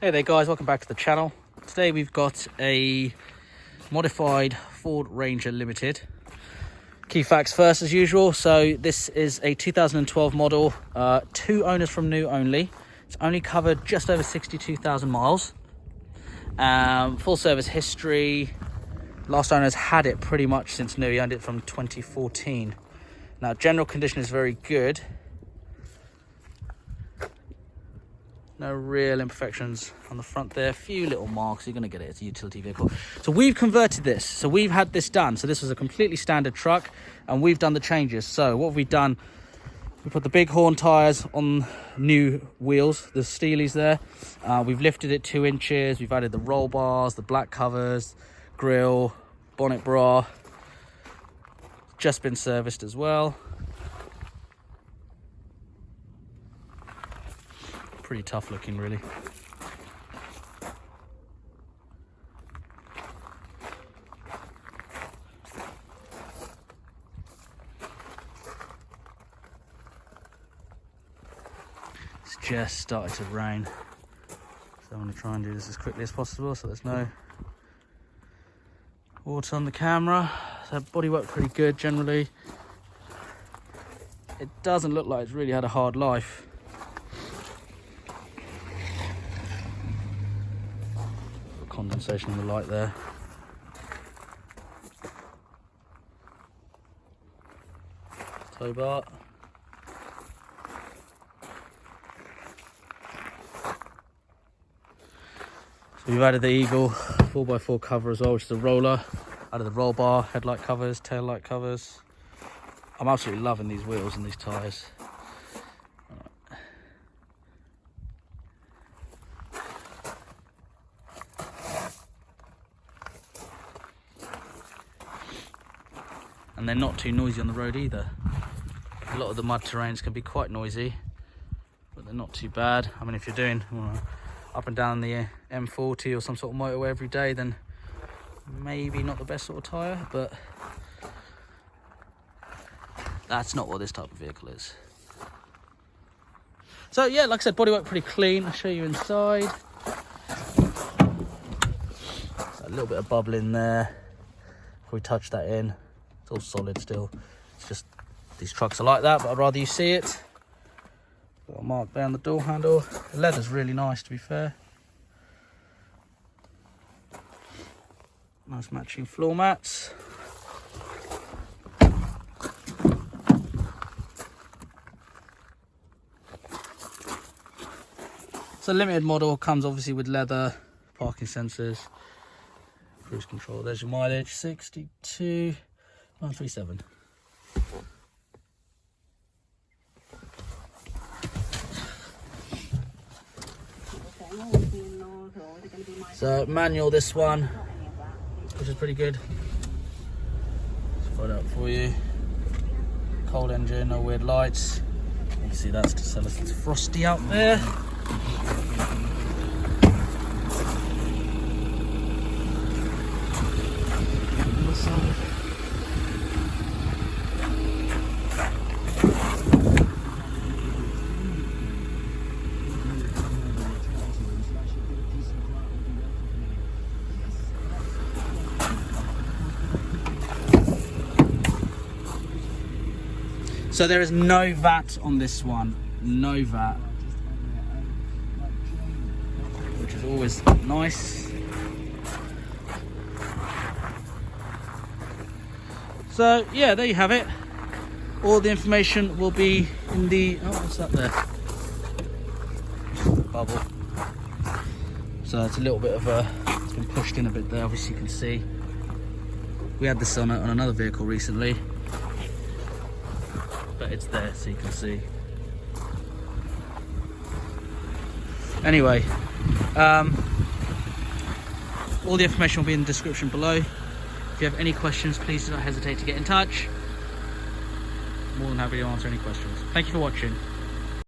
Hey there guys, welcome back to the channel. Today we've got a modified Ford Ranger Limited. Key facts first as usual. So this is a 2012 model, 2 owners from new only. It's only covered just over 62,000 miles. Full service history. Last owners had it pretty much since new. He owned it from 2014. Now general condition is very good. No real imperfections on the front there. A few little marks. You're going to get it. It's a utility vehicle. So we've converted this. So we've had this done. So this was a completely standard truck, and we've done the changes. So what have we done? We put the big horn tyres on new wheels, the Steelies there. We've lifted it 2 inches. We've added the roll bars, the black covers, grille, bonnet bra. Just been serviced as well. Pretty tough looking, really. It's just started to rain, so I'm going to try and do this as quickly as possible so there's no water on the camera. So bodywork pretty good generally. It doesn't look like it's really had a hard life. Condensation on the light there. Tow bar. So we've added the Eagle 4x4 cover as well, which is a roller. Added the roll bar, headlight covers, tail light covers. I'm absolutely loving these wheels and these tyres. And they're not too noisy on the road either. A lot of the mud terrains can be quite noisy, but they're not too bad. I mean, if you're doing up and down the M40 or some sort of motorway every day, then maybe not the best sort of tyre, but that's not what this type of vehicle is. So yeah, like I said, bodywork pretty clean. I'll show you inside. A little bit of bubbling there. If we touch that in, it's all solid still. It's just these trucks are like that, but I'd rather you see it. Got a mark there on the door handle. The leather's really nice, to be fair. Nice matching floor mats. So limited model comes obviously with leather, parking sensors, cruise control. There's your mileage, 62,937. So manual this one, which is pretty good. Let's find out for you. Cold engine, no weird lights. You can see that's to tell us it's frosty out there. So there is no VAT on this one, no VAT, which is always nice. So yeah, there you have it. All the information will be in the, oh, what's that there? Bubble. So it's a little bit of a, it's been pushed in a bit there, obviously you can see. We had this on another vehicle recently, but it's there so you can see. Anyway, all the information will be in the description below. If you have any questions, please do not hesitate to get in touch. More than happy to answer any questions. Thank you for watching.